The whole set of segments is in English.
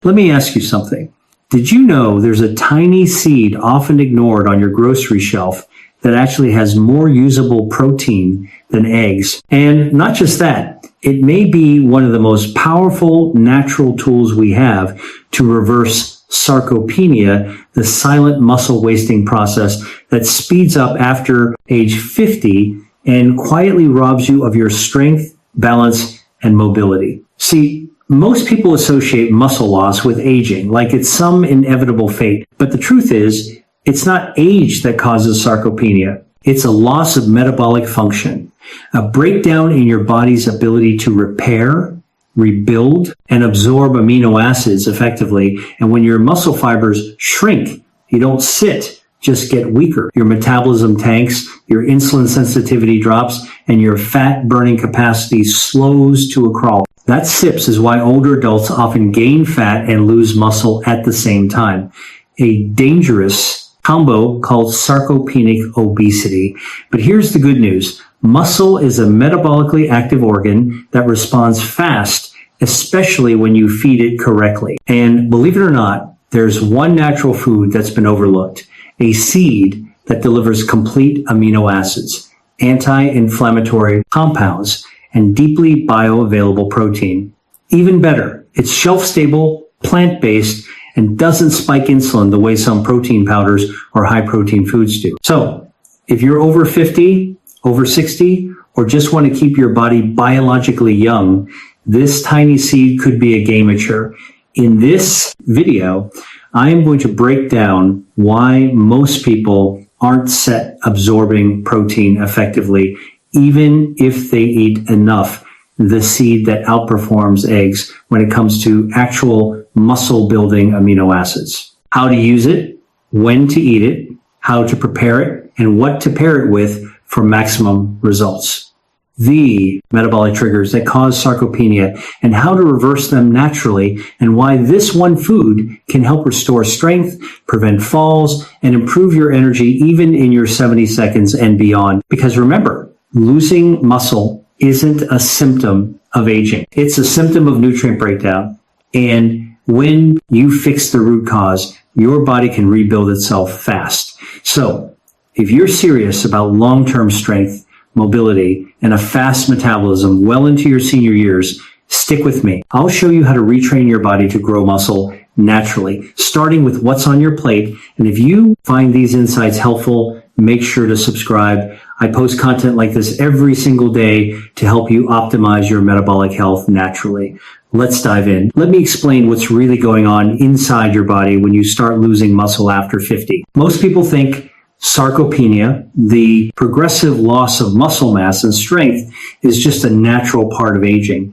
Let me ask you something. Did you know there's a tiny seed often ignored on your grocery shelf that actually has more usable protein than eggs? And not just that, it may be one of the most powerful natural tools we have to reverse sarcopenia, the silent muscle wasting process that speeds up after age 50 and quietly robs you of your strength, balance, and mobility. See, most people associate muscle loss with aging, like it's some inevitable fate. But the truth is, it's not age that causes sarcopenia. It's a loss of metabolic function, a breakdown in your body's ability to repair, rebuild, and absorb amino acids effectively. And when your muscle fibers shrink, you don't sit, just get weaker. Your metabolism tanks, your insulin sensitivity drops, and your fat burning capacity slows to a crawl. That SIPS is why older adults often gain fat and lose muscle at the same time. A dangerous combo called sarcopenic obesity. But here's the good news. Muscle is a metabolically active organ that responds fast, especially when you feed it correctly. And believe it or not, there's one natural food that's been overlooked, a seed that delivers complete amino acids, anti-inflammatory compounds, and deeply bioavailable protein. Even better, it's shelf-stable, plant-based, and doesn't spike insulin the way some protein powders or high-protein foods do. So, if you're over 50, over 60, or just want to keep your body biologically young, this tiny seed could be a game changer. In this video, I am going to break down why most people aren't set absorbing protein effectively, even if they eat enough, the seed that outperforms eggs when it comes to actual muscle building amino acids. How to use it, when to eat it, how to prepare it, and what to pair it with for maximum results. The metabolic triggers that cause sarcopenia and how to reverse them naturally, and why this one food can help restore strength, prevent falls, and improve your energy even in your 70 seconds and beyond. Because remember, losing muscle isn't a symptom of aging. It's a symptom of nutrient breakdown. And when you fix the root cause, your body can rebuild itself fast. So if you're serious about long-term strength, mobility, and a fast metabolism well into your senior years, stick with me. I'll show you how to retrain your body to grow muscle naturally, starting with what's on your plate. And if you find these insights helpful, make sure to subscribe. I post content like this every single day to help you optimize your metabolic health naturally. Let's dive in. Let me explain what's really going on inside your body when you start losing muscle after 50. Most people think sarcopenia, the progressive loss of muscle mass and strength, is just a natural part of aging.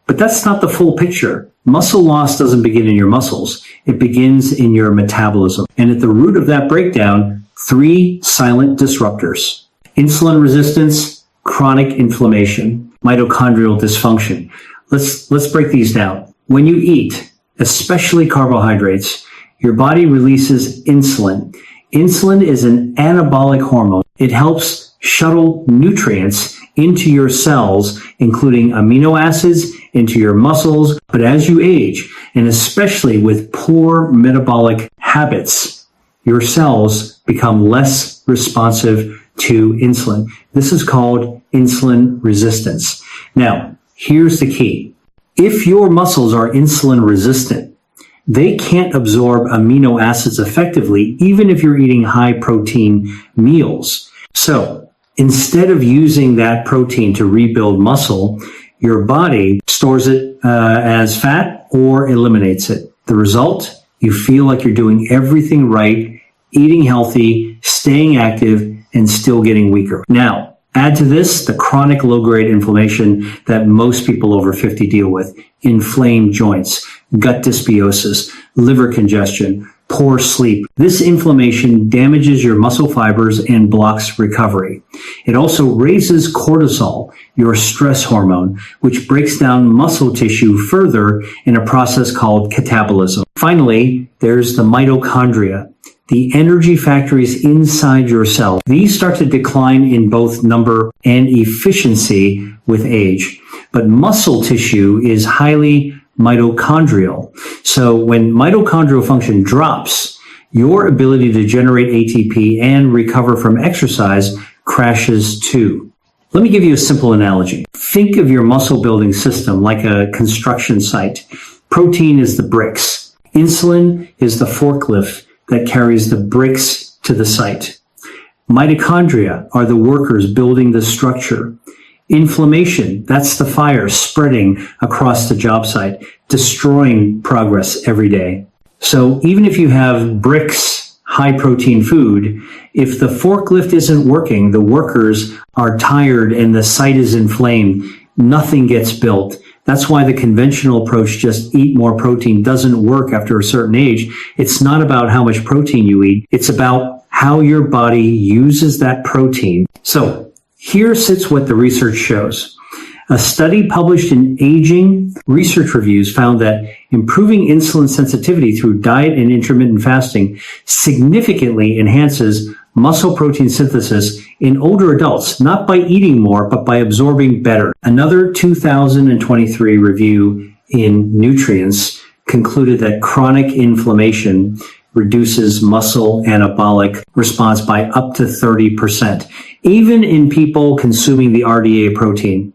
But that's not the full picture. Muscle loss doesn't begin in your muscles. It begins in your metabolism. And at the root of that breakdown, 3 silent disruptors: insulin resistance, chronic inflammation, mitochondrial dysfunction. Let's break these down. When you eat, especially carbohydrates, your body releases insulin. Insulin is an anabolic hormone. It helps shuttle nutrients into your cells, including amino acids, into your muscles. But as you age, and especially with poor metabolic habits, your cells become less responsive to insulin. This is called insulin resistance. Now, here's the key. If your muscles are insulin resistant, they can't absorb amino acids effectively, even if you're eating high protein meals. So instead of using that protein to rebuild muscle, your body stores it as fat or eliminates it. The result, you feel like you're doing everything right, eating healthy, staying active, and still getting weaker. Now, add to this the chronic low-grade inflammation that most people over 50 deal with: inflamed joints, gut dysbiosis, liver congestion, poor sleep. This inflammation damages your muscle fibers and blocks recovery. It also raises cortisol, your stress hormone, which breaks down muscle tissue further in a process called catabolism. Finally, there's the mitochondria, the energy factories inside your cell. These start to decline in both number and efficiency with age. But muscle tissue is highly mitochondrial. So when mitochondrial function drops, your ability to generate ATP and recover from exercise crashes too. Let me give you a simple analogy. Think of your muscle building system like a construction site. Protein is the bricks. Insulin is the forklift that carries the bricks to the site. Mitochondria are the workers building the structure. Inflammation, that's the fire spreading across the job site, destroying progress every day. So even if you have bricks, high protein food, if the forklift isn't working, the workers are tired and the site is inflamed, nothing gets built. That's why the conventional approach, just eat more protein, doesn't work after a certain age. It's not about how much protein you eat. It's about how your body uses that protein. So here sits what the research shows. A study published in Aging Research Reviews found that improving insulin sensitivity through diet and intermittent fasting significantly enhances muscle protein synthesis in older adults, not by eating more, but by absorbing better. Another 2023 review in Nutrients concluded that chronic inflammation reduces muscle anabolic response by up to 30%, even in people consuming the RDA protein.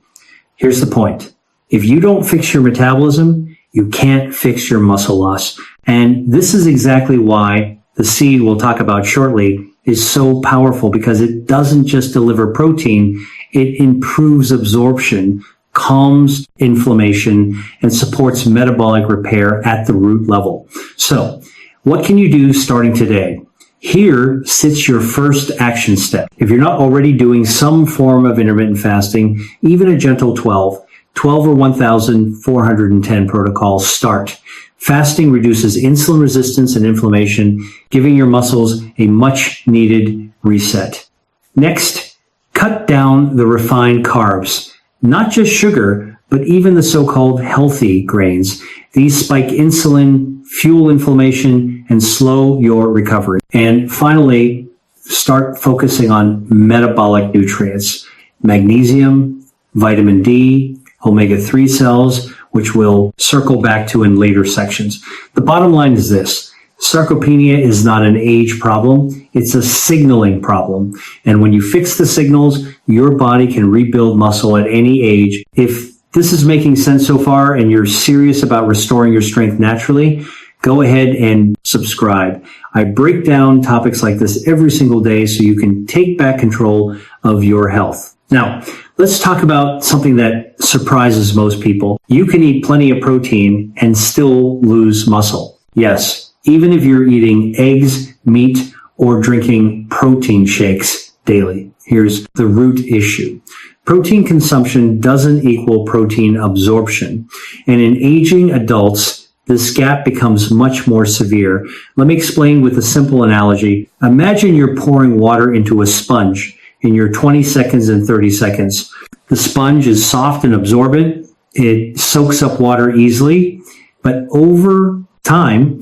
Here's the point. If you don't fix your metabolism, you can't fix your muscle loss. And this is exactly why the seed we'll talk about shortly is so powerful, because it doesn't just deliver protein, it improves absorption, calms inflammation, and supports metabolic repair at the root level. So, what can you do starting today? Here sits your first action step. If you're not already doing some form of intermittent fasting, even a gentle 12 or 1,410 protocol, start. Fasting reduces insulin resistance and inflammation, giving your muscles a much needed reset. Next, cut down the refined carbs, not just sugar, but even the so-called healthy grains. These spike insulin, fuel inflammation, and slow your recovery. And finally, start focusing on metabolic nutrients, magnesium, vitamin D, omega-3 cells, which we'll circle back to in later sections. The bottom line is this. Sarcopenia is not an age problem. It's a signaling problem. And when you fix the signals, your body can rebuild muscle at any age. If this is making sense so far and you're serious about restoring your strength naturally, go ahead and subscribe. I break down topics like this every single day so you can take back control of your health. Now, let's talk about something that surprises most people. You can eat plenty of protein and still lose muscle. Yes, even if you're eating eggs, meat, or drinking protein shakes daily. Here's the root issue. Protein consumption doesn't equal protein absorption. And in aging adults, this gap becomes much more severe. Let me explain with a simple analogy. Imagine you're pouring water into a sponge in your 20 seconds and 30 seconds. The sponge is soft and absorbent. It soaks up water easily, but over time,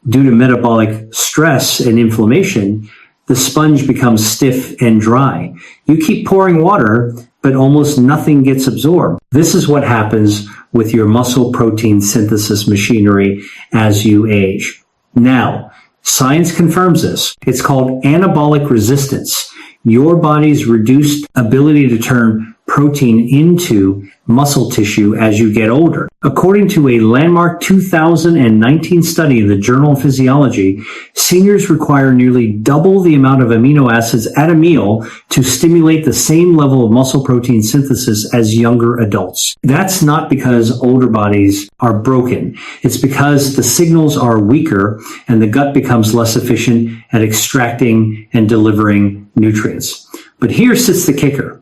due to metabolic stress and inflammation, the sponge becomes stiff and dry. You keep pouring water, but almost nothing gets absorbed. This is what happens with your muscle protein synthesis machinery as you age. Now, science confirms this. It's called anabolic resistance. Your body's reduced ability to turn protein into muscle tissue as you get older. According to a landmark 2019 study in the Journal of Physiology, seniors require nearly double the amount of amino acids at a meal to stimulate the same level of muscle protein synthesis as younger adults. That's not because older bodies are broken. It's because the signals are weaker and the gut becomes less efficient at extracting and delivering nutrients. But here sits the kicker.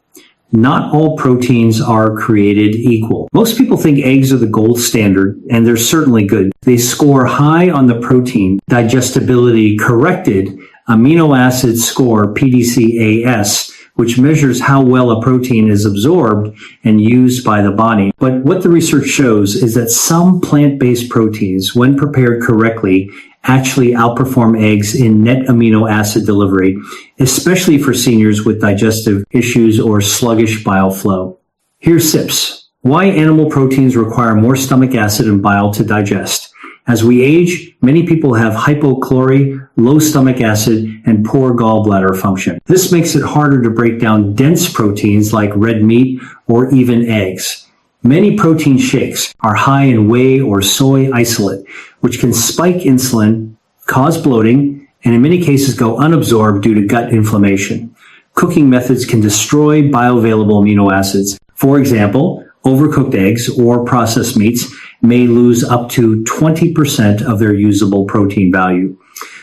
Not all proteins are created equal. Most people think eggs are the gold standard, and they're certainly good. They score high on the protein digestibility corrected amino acid score, PDCAS, which measures how well a protein is absorbed and used by the body. But what the research shows is that some plant-based proteins, when prepared correctly, actually outperform eggs in net amino acid delivery, especially for seniors with digestive issues or sluggish bile flow. Here's SIPS. Why animal proteins require more stomach acid and bile to digest. As we age, many people have hypochloremia, low stomach acid, and poor gallbladder function. This makes it harder to break down dense proteins like red meat or even eggs. Many protein shakes are high in whey or soy isolate, which can spike insulin, cause bloating, and in many cases go unabsorbed due to gut inflammation. Cooking methods can destroy bioavailable amino acids. For example, overcooked eggs or processed meats may lose up to 20% of their usable protein value.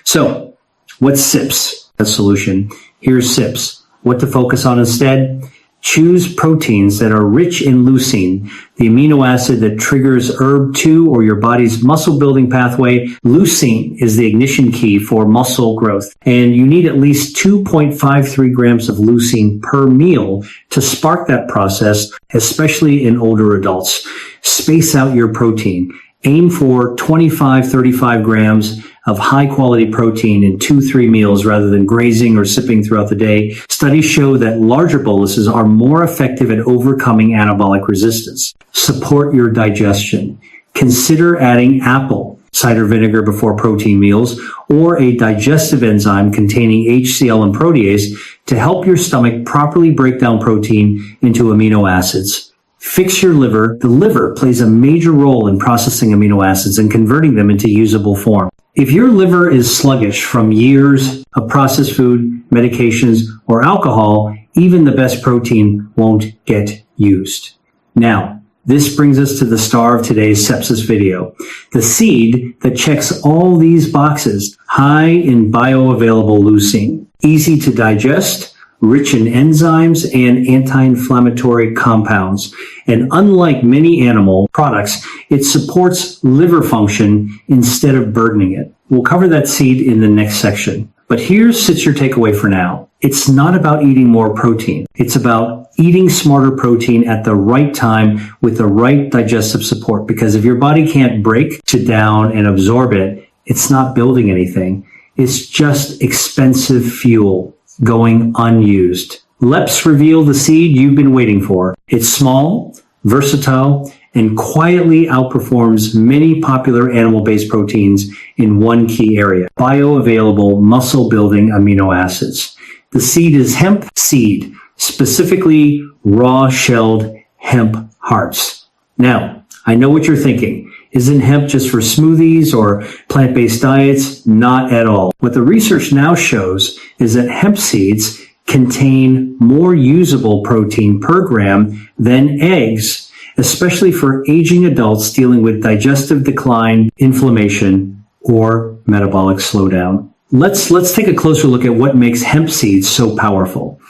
So, what's SIPS? A solution. Here's SIPS. What to focus on instead? Choose proteins that are rich in leucine, the amino acid that triggers ERB2 or your body's muscle building pathway. Leucine is the ignition key for muscle growth, and you need at least 2.53 grams of leucine per meal to spark that process, especially in older adults. Space out your protein. Aim for 25-35 grams of high-quality protein in 2-3 meals rather than grazing or sipping throughout the day. Studies show that larger boluses are more effective at overcoming anabolic resistance. Support your digestion. Consider adding apple cider vinegar before protein meals or a digestive enzyme containing HCl and protease to help your stomach properly break down protein into amino acids. Fix your liver. The liver plays a major role in processing amino acids and converting them into usable form. If your liver is sluggish from years of processed food, medications, or alcohol, even the best protein won't get used. Now, this brings us to the star of today's sepsis video. The seed that checks all these boxes, high in bioavailable leucine, easy to digest, rich in enzymes and anti-inflammatory compounds. And unlike many animal products, it supports liver function instead of burdening it. We'll cover that seed in the next section. But here sits your takeaway for now. It's not about eating more protein. It's about eating smarter protein at the right time with the right digestive support. Because if your body can't break it down and absorb it, it's not building anything. It's just expensive fuel going unused. Let's reveal the seed you've been waiting for. It's small, versatile, and quietly outperforms many popular animal-based proteins in one key area: bioavailable muscle-building amino acids. The seed is hemp seed, specifically raw-shelled hemp hearts. Now, I know what you're thinking. Isn't hemp just for smoothies or plant-based diets? Not at all. What the research now shows is that hemp seeds contain more usable protein per gram than eggs, especially for aging adults dealing with digestive decline, inflammation, or metabolic slowdown. Let's take a closer look at what makes hemp seeds so powerful.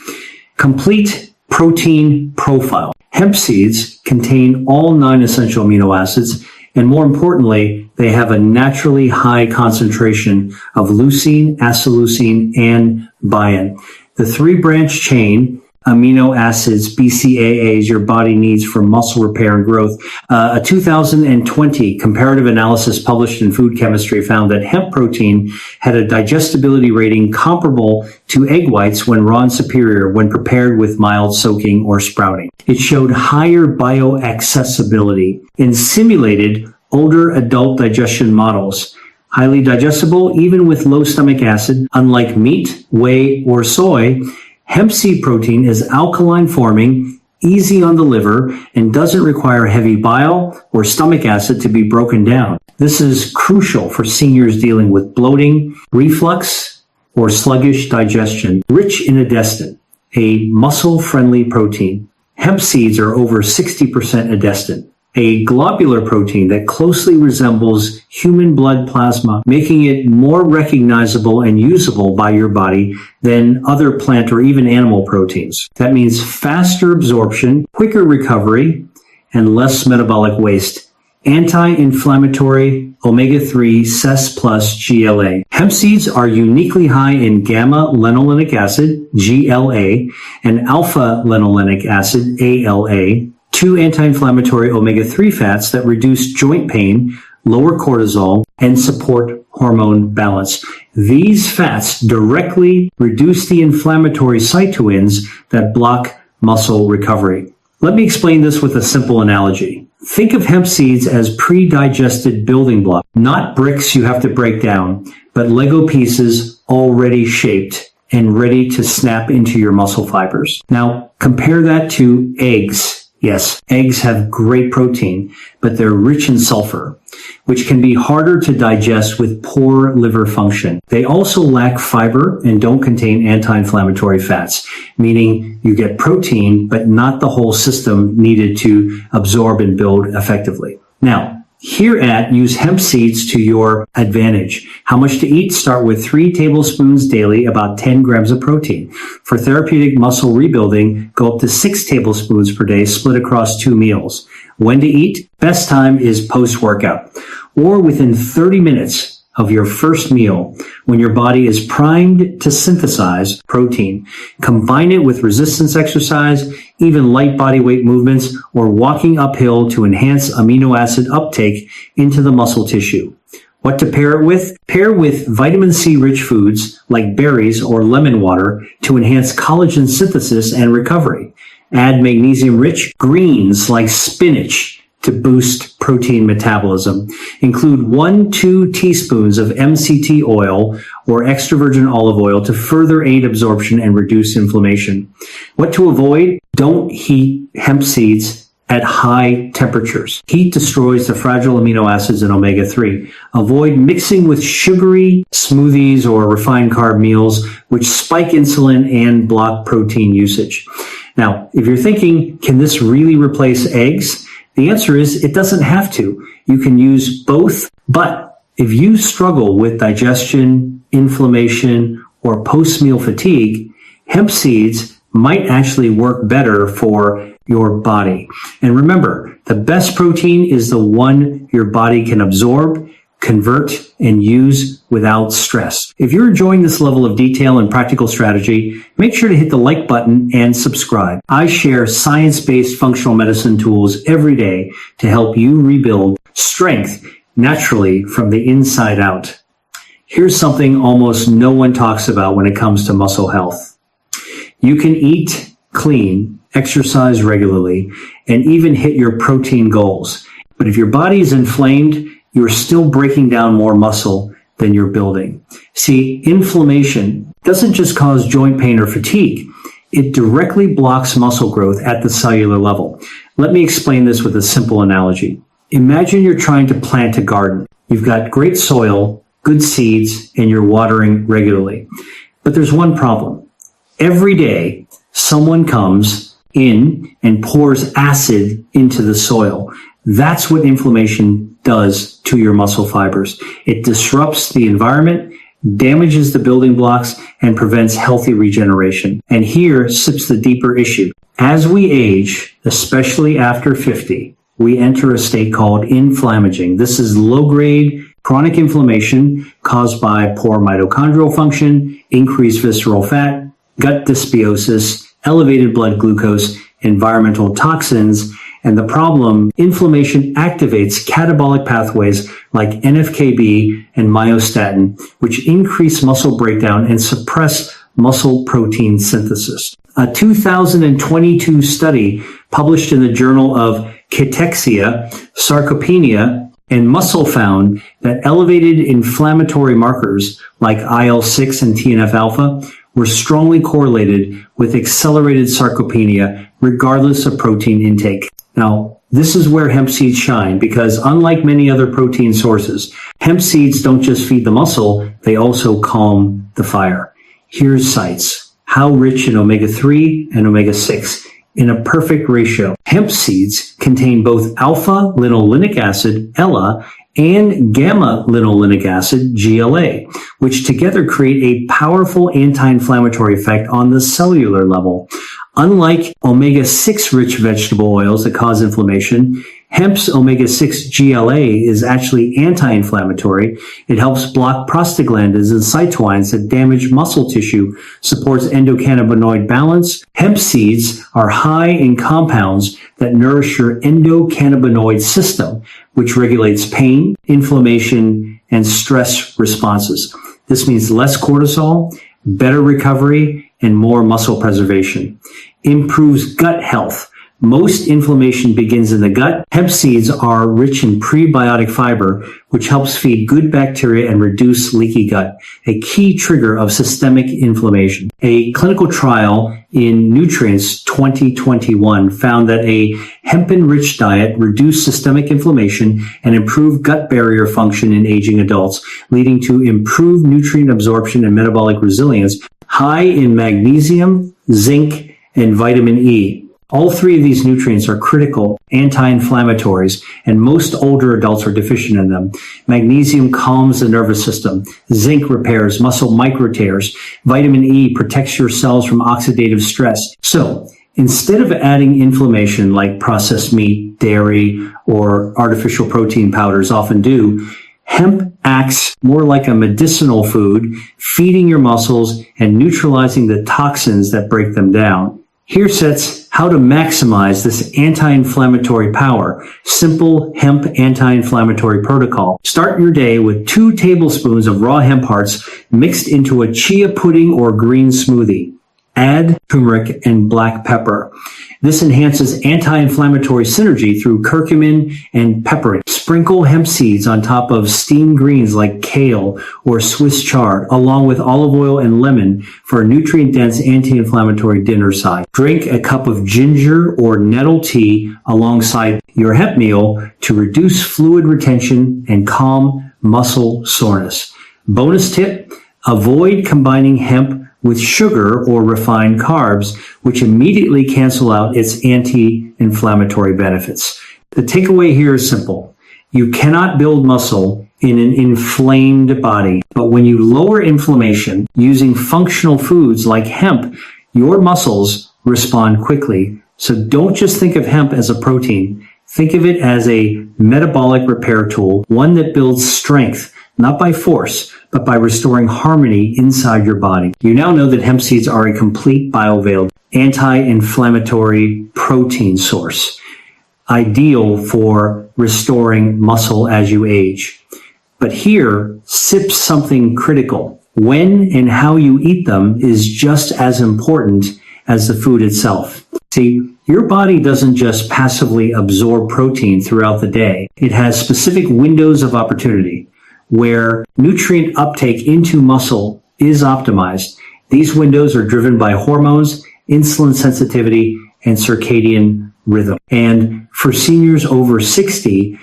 Complete protein profile. Hemp seeds contain all 9 essential amino acids, and more importantly, they have a naturally high concentration of leucine, acetyleucine, and biotin. The 3-branch chain amino acids, BCAAs, your body needs for muscle repair and growth. A 2020 comparative analysis published in Food Chemistry found that hemp protein had a digestibility rating comparable to egg whites when raw and superior when prepared with mild soaking or sprouting. It showed higher bioaccessibility in simulated older adult digestion models. Highly digestible even with low stomach acid. Unlike meat, whey, or soy, hemp seed protein is alkaline forming, easy on the liver, and doesn't require heavy bile or stomach acid to be broken down. This is crucial for seniors dealing with bloating, reflux, or sluggish digestion. Rich in edestin, a muscle-friendly protein. Hemp seeds are over 60% edestin, a globular protein that closely resembles human blood plasma, making it more recognizable and usable by your body than other plant or even animal proteins. That means faster absorption, quicker recovery, and less metabolic waste. Anti-inflammatory omega-3 CES plus GLA. Hemp seeds are uniquely high in gamma-linolenic acid, GLA, and alpha-linolenic acid, ALA, 2 anti-inflammatory omega-3 fats that reduce joint pain, lower cortisol, and support hormone balance. These fats directly reduce the inflammatory cytokines that block muscle recovery. Let me explain this with a simple analogy. Think of hemp seeds as pre-digested building blocks, not bricks you have to break down, but Lego pieces already shaped and ready to snap into your muscle fibers. Now, compare that to eggs. Yes, eggs have great protein, but they're rich in sulfur, which can be harder to digest with poor liver function. They also lack fiber and don't contain anti-inflammatory fats, meaning you get protein, but not the whole system needed to absorb and build effectively. Now, here use hemp seeds to your advantage. How much to eat? Start with 3 tablespoons daily, about 10 grams of protein. For therapeutic muscle rebuilding, go up to 6 tablespoons per day, split across 2 meals. When to eat? Best time is post-workout or within 30 minutes of your first meal when your body is primed to synthesize protein. Combine it with resistance exercise, even light body weight movements, or walking uphill to enhance amino acid uptake into the muscle tissue. What to pair it with? Pair with vitamin C rich foods like berries or lemon water to enhance collagen synthesis and recovery. Add magnesium rich greens like spinach to boost protein metabolism. Include 1-2 teaspoons of MCT oil or extra virgin olive oil to further aid absorption and reduce inflammation. What to avoid? Don't heat hemp seeds at high temperatures. Heat destroys the fragile amino acids in omega-3. Avoid mixing with sugary smoothies or refined carb meals, which spike insulin and block protein usage. Now, if you're thinking, can this really replace eggs? The answer is it doesn't have to. You can use both, but if you struggle with digestion, inflammation, or post-meal fatigue, hemp seeds might actually work better for your body. And remember, the best protein is the one your body can absorb, convert, and use without stress. If you're enjoying this level of detail and practical strategy, make sure to hit the like button and subscribe. I share science-based functional medicine tools every day to help you rebuild strength naturally from the inside out. Here's something almost no one talks about when it comes to muscle health. You can eat clean, exercise regularly, and even hit your protein goals. But if your body is inflamed, you're still breaking down more muscle than you're building. See, inflammation doesn't just cause joint pain or fatigue. It directly blocks muscle growth at the cellular level. Let me explain this with a simple analogy. Imagine you're trying to plant a garden. You've got great soil, good seeds, and you're watering regularly. But there's one problem. Every day, someone comes in and pours acid into the soil. That's what inflammation does to your muscle fibers. It disrupts the environment, damages the building blocks, and prevents healthy regeneration. And here sits the deeper issue. As we age, especially after 50, we enter a state called inflammaging. This is low-grade chronic inflammation caused by poor mitochondrial function, increased visceral fat, gut dysbiosis, elevated blood glucose, environmental toxins. And the problem, inflammation activates catabolic pathways like NF-κB and myostatin, which increase muscle breakdown and suppress muscle protein synthesis. A 2022 study published in the Journal of Cachexia, Sarcopenia, and Muscle found that elevated inflammatory markers like IL-6 and TNF-alpha were strongly correlated with accelerated sarcopenia regardless of protein intake. Now, this is where hemp seeds shine because unlike many other protein sources, hemp seeds don't just feed the muscle, they also calm the fire. Here's sites. How rich in omega-3 and omega-6 in a perfect ratio. Hemp seeds contain both alpha-linolenic acid, ELA, and gamma-linolenic acid, GLA, which together create a powerful anti-inflammatory effect on the cellular level. Unlike omega-6 rich vegetable oils that cause inflammation, hemp's omega-6 GLA is actually anti-inflammatory. It helps block prostaglandins and cytokines that damage muscle tissue, supports endocannabinoid balance. Hemp seeds are high in compounds that nourish your endocannabinoid system, which regulates pain, inflammation, and stress responses. This means less cortisol, better recovery, and more muscle preservation. Improves gut health Most inflammation begins in the gut. Hemp seeds are rich in prebiotic fiber, which helps feed good bacteria and reduce leaky gut, a key trigger of systemic inflammation. A clinical trial in Nutrients 2021 found that a hemp-enriched diet reduced systemic inflammation and improved gut barrier function in aging adults, leading to improved nutrient absorption and metabolic resilience, high in magnesium, zinc, and vitamin E. All three of these nutrients are critical anti-inflammatories, and most older adults are deficient in them. Magnesium calms the nervous system. Zinc repairs muscle microtears. Vitamin E protects your cells from oxidative stress. So, instead of adding inflammation like processed meat, dairy, or artificial protein powders often do, hemp acts more like a medicinal food, feeding your muscles and neutralizing the toxins that break them down. Here sets how to maximize this anti-inflammatory power. Simple hemp anti-inflammatory protocol. Start your day with 2 tablespoons of raw hemp hearts mixed into a chia pudding or green smoothie. Add turmeric and black pepper. This enhances anti-inflammatory synergy through curcumin and pepperine. Sprinkle hemp seeds on top of steamed greens like kale or Swiss chard, along with olive oil and lemon for a nutrient-dense anti-inflammatory dinner side. Drink a cup of ginger or nettle tea alongside your hemp meal to reduce fluid retention and calm muscle soreness. Bonus tip, avoid combining hemp with sugar or refined carbs, which immediately cancel out its anti-inflammatory benefits. The takeaway here is simple. You cannot build muscle in an inflamed body, but when you lower inflammation using functional foods like hemp, your muscles respond quickly. So don't just think of hemp as a protein. Think of it as a metabolic repair tool, one that builds strength, not by force, but by restoring harmony inside your body. You now know that hemp seeds are a complete bioavailable anti-inflammatory protein source, ideal for restoring muscle as you age. But here sips something critical. When and how you eat them is just as important as the food itself. See, your body doesn't just passively absorb protein throughout the day. It has specific windows of opportunity where nutrient uptake into muscle is optimized. These windows are driven by hormones, insulin sensitivity, and circadian rhythm. And for seniors over 60,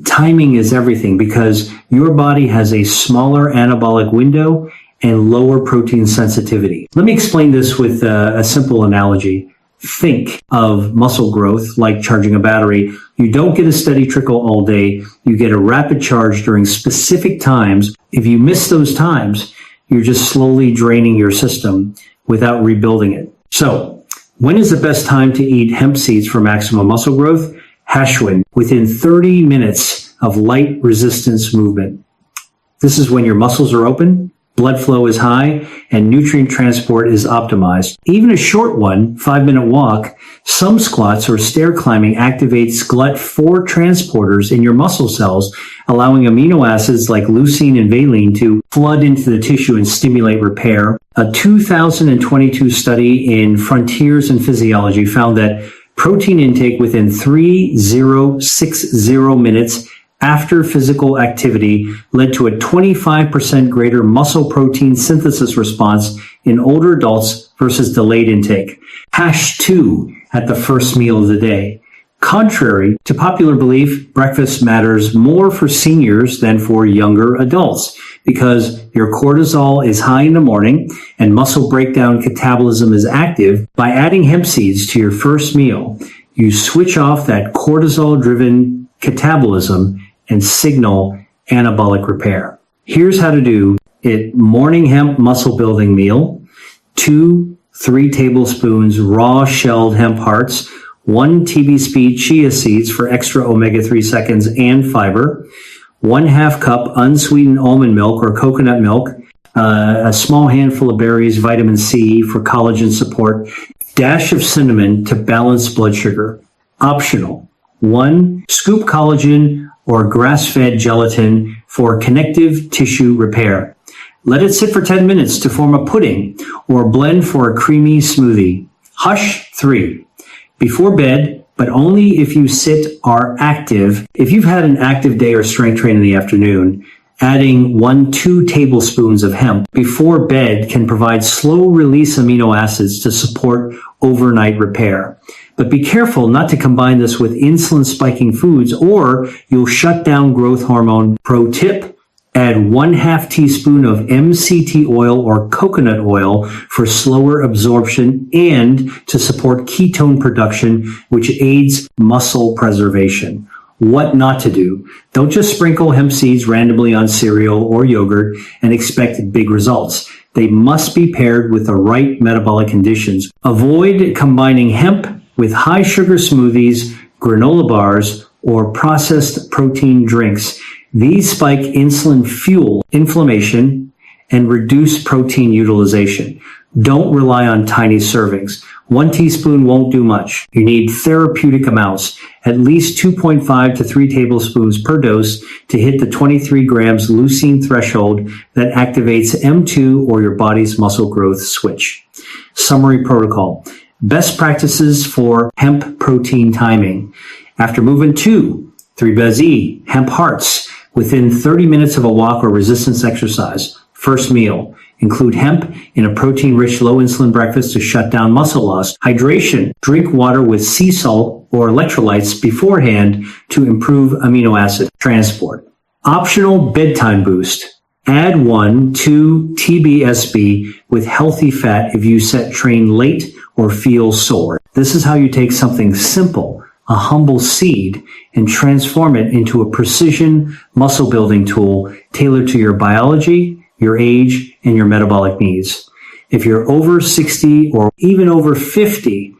timing is everything because your body has a smaller anabolic window and lower protein sensitivity. Let me explain this with a simple analogy. Think of muscle growth like charging a battery. You don't get a steady trickle all day. You get a rapid charge during specific times. If you miss those times, you're just slowly draining your system without rebuilding it. So, when is the best time to eat hemp seeds for maximum muscle growth? Hashwin, within 30 minutes of light resistance movement. This is when your muscles are open, blood flow is high, and nutrient transport is optimized. Even a short one, 5-minute walk, some squats or stair climbing activates GLUT4 transporters in your muscle cells, allowing amino acids like leucine and valine to flood into the tissue and stimulate repair. A 2022 study in Frontiers in Physiology found that protein intake within 3060 minutes after physical activity led to a 25% greater muscle protein synthesis response in older adults versus delayed intake. #2 at the first meal of the day. Contrary to popular belief, breakfast matters more for seniors than for younger adults because your cortisol is high in the morning and muscle breakdown catabolism is active. By adding hemp seeds to your first meal, you switch off that cortisol-driven catabolism and signal anabolic repair. Here's how to do it. Morning hemp muscle building meal, 2-3 tablespoons raw shelled hemp hearts, 1 TB chia seeds for extra omega-3 seconds and fiber, 1/2 cup unsweetened almond milk or coconut milk, a small handful of berries, vitamin C for collagen support, dash of cinnamon to balance blood sugar. Optional. 1 scoop collagen or grass-fed gelatin for connective tissue repair. Let it sit for 10 minutes to form a pudding or blend for a creamy smoothie. Hush 3. Before bed, but only if you sit are active. If you've had an active day or strength train in the afternoon, adding 1-2 tablespoons of hemp before bed can provide slow-release amino acids to support overnight repair. But be careful not to combine this with insulin-spiking foods or you'll shut down growth hormone. Pro tip, add 1/2 teaspoon of MCT oil or coconut oil for slower absorption and to support ketone production, which aids muscle preservation. What not to do. Don't just sprinkle hemp seeds randomly on cereal or yogurt and expect big results. They must be paired with the right metabolic conditions. Avoid combining hemp with high sugar smoothies, granola bars, or processed protein drinks. These spike insulin, fuel inflammation, and reduce protein utilization. Don't rely on tiny servings. 1 teaspoon won't do much. You need therapeutic amounts, at least 2.5 to 3 tablespoons per dose to hit the 23 grams leucine threshold that activates M2 or your body's muscle growth switch. Summary protocol. Best practices for hemp protein timing. After movement 2, 3-Bez-E, hemp hearts, within 30 minutes of a walk or resistance exercise. First meal. Include hemp in a protein-rich low-insulin breakfast to shut down muscle loss. Hydration. Drink water with sea salt or electrolytes beforehand to improve amino acid transport. Optional bedtime boost. Add 1-2 TBSB with healthy fat if you set train late or feel sore. This is how you take something simple, a humble seed, and transform it into a precision muscle building tool tailored to your biology, your age, and your metabolic needs. If you're over 60 or even over 50,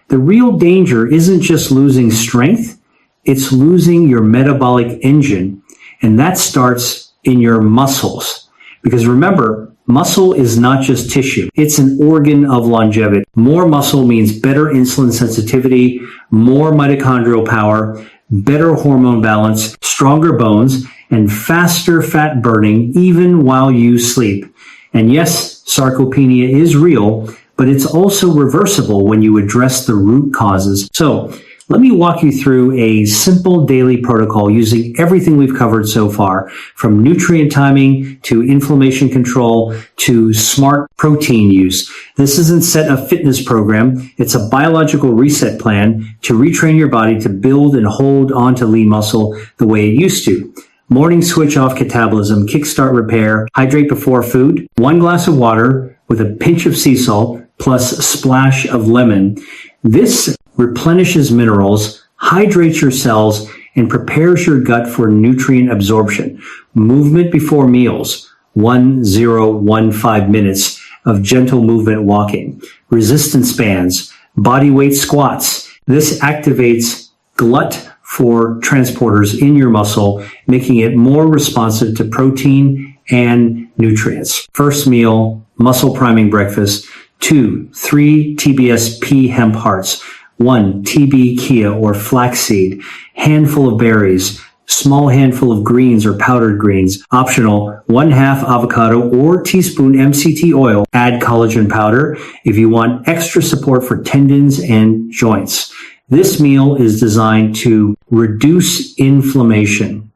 the real danger isn't just losing strength, it's losing your metabolic engine. And that starts in your muscles. Because remember, muscle is not just tissue. It's an organ of longevity. More muscle means better insulin sensitivity, more mitochondrial power, better hormone balance, stronger bones, and faster fat burning even while you sleep. And yes, sarcopenia is real, but it's also reversible when you address the root causes. So let me walk you through a simple daily protocol using everything we've covered so far, from nutrient timing to inflammation control to smart protein use. This isn't set a fitness program. It's a biological reset plan to retrain your body to build and hold onto lean muscle the way it used to. Morning switch off catabolism, kickstart repair, hydrate before food, 1 glass of water with a pinch of sea salt plus a splash of lemon. This replenishes minerals, hydrates your cells, and prepares your gut for nutrient absorption. Movement before meals, 1015 minutes of gentle movement walking. Resistance bands, body weight squats. This activates glut for transporters in your muscle, making it more responsive to protein and nutrients. First meal, muscle priming breakfast. 2-3 TBSP hemp hearts. 1 TB chia or flaxseed. Handful of berries. Small handful of greens or powdered greens. Optional, 1/2 avocado or teaspoon MCT oil. Add collagen powder if you want extra support for tendons and joints. This meal is designed to reduce inflammation,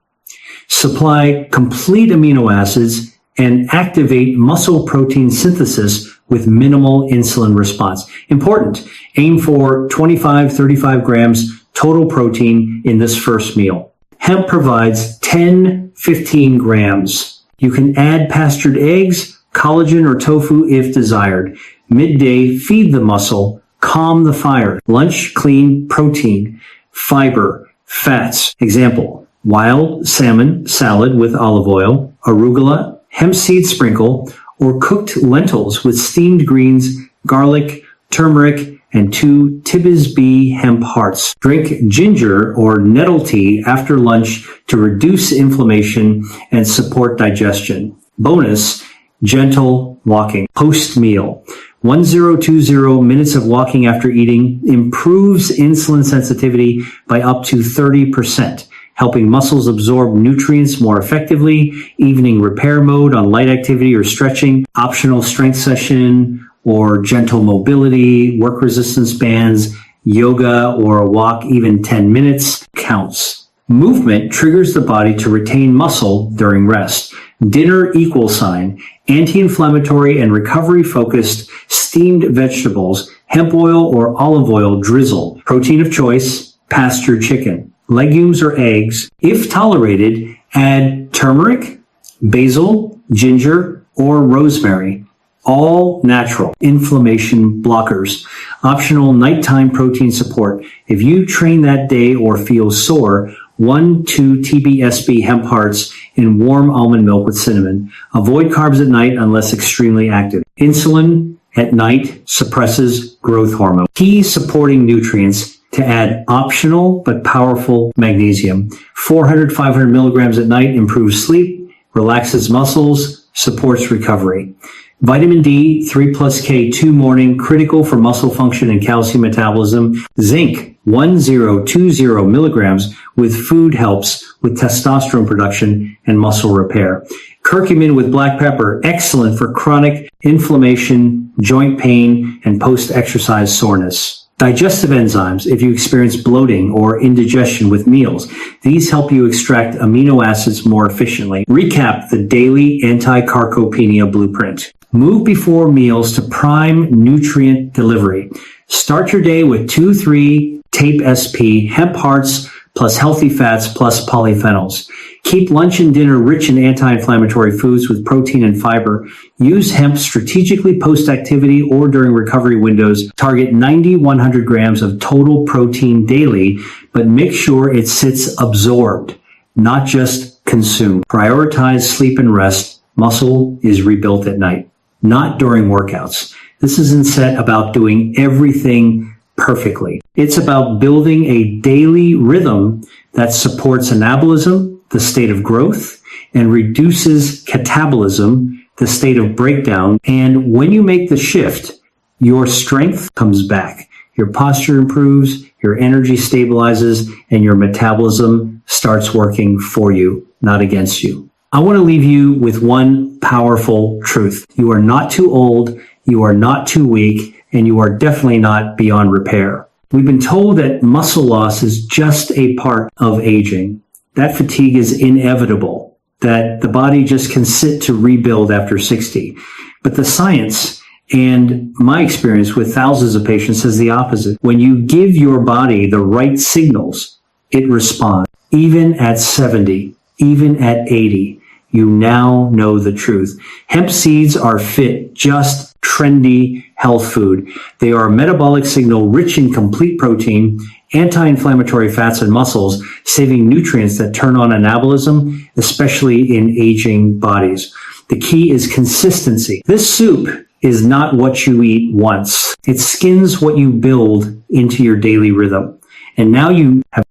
supply complete amino acids, and activate muscle protein synthesis with minimal insulin response. Important, aim for 25-35 grams total protein in this first meal. Hemp provides 10-15 grams. You can add pastured eggs, collagen, or tofu if desired. Midday, feed the muscle, calm the fire. Lunch, clean protein, fiber, fats. Example, wild salmon salad with olive oil, arugula, hemp seed sprinkle, or cooked lentils with steamed greens, garlic, turmeric, and 2 TBSB hemp hearts. Drink ginger or nettle tea after lunch to reduce inflammation and support digestion. Bonus, gentle walking. Post-meal. 1020 minutes of walking after eating improves insulin sensitivity by up to 30%, helping muscles absorb nutrients more effectively. Evening repair mode on light activity or stretching. Optional strength session or gentle mobility, work resistance bands, Yoga or a walk, even 10 minutes, counts. Movement triggers the body to retain muscle during rest. Dinner equal sign, anti-inflammatory and recovery-focused steamed vegetables, hemp oil or olive oil drizzle. Protein of choice, pastured chicken. Legumes or eggs. If tolerated, add turmeric, basil, ginger, or rosemary. All natural inflammation blockers. Optional nighttime protein support. If you train that day or feel sore, 1-2 TBSB hemp hearts in warm almond milk with cinnamon. Avoid carbs at night unless extremely active. Insulin at night suppresses growth hormone. Key supporting nutrients to add optional but powerful magnesium. 400-500 milligrams at night improves sleep, relaxes muscles, supports recovery. Vitamin D, 3+K2 morning, critical for muscle function and calcium metabolism. Zinc, 1020 milligrams with food helps with testosterone production and muscle repair. Curcumin with black pepper, excellent for chronic inflammation, joint pain, and post-exercise soreness. Digestive enzymes, if you experience bloating or indigestion with meals. These help you extract amino acids more efficiently. Recap the daily anti-sarcopenia blueprint. Move before meals to prime nutrient delivery. Start your day with 2-3 tape SP, hemp hearts, plus healthy fats, plus polyphenols. Keep lunch and dinner rich in anti-inflammatory foods with protein and fiber. Use hemp strategically post-activity or during recovery windows. Target 90-100 grams of total protein daily, but make sure it sits absorbed, not just consumed. Prioritize sleep and rest. Muscle is rebuilt at night, not during workouts. This isn't set about doing everything perfectly. It's about building a daily rhythm that supports anabolism, the state of growth, and reduces catabolism, the state of breakdown. And when you make the shift, your strength comes back. Your posture improves, your energy stabilizes, and your metabolism starts working for you, not against you. I want to leave you with one powerful truth. You are not too old, you are not too weak, and you are definitely not beyond repair. We've been told that muscle loss is just a part of aging. That fatigue is inevitable, that the body just can sit to rebuild after 60. But the science and my experience with thousands of patients says the opposite. When you give your body the right signals, it responds. Even at 70, even at 80, you now know the truth. Hemp seeds are fit, just trendy health food. They are a metabolic signal rich in complete protein, anti-inflammatory fats and muscles, saving nutrients that turn on anabolism, especially in aging bodies. The key is consistency. This soup is not what you eat once. It skins what you build into your daily rhythm. And now you have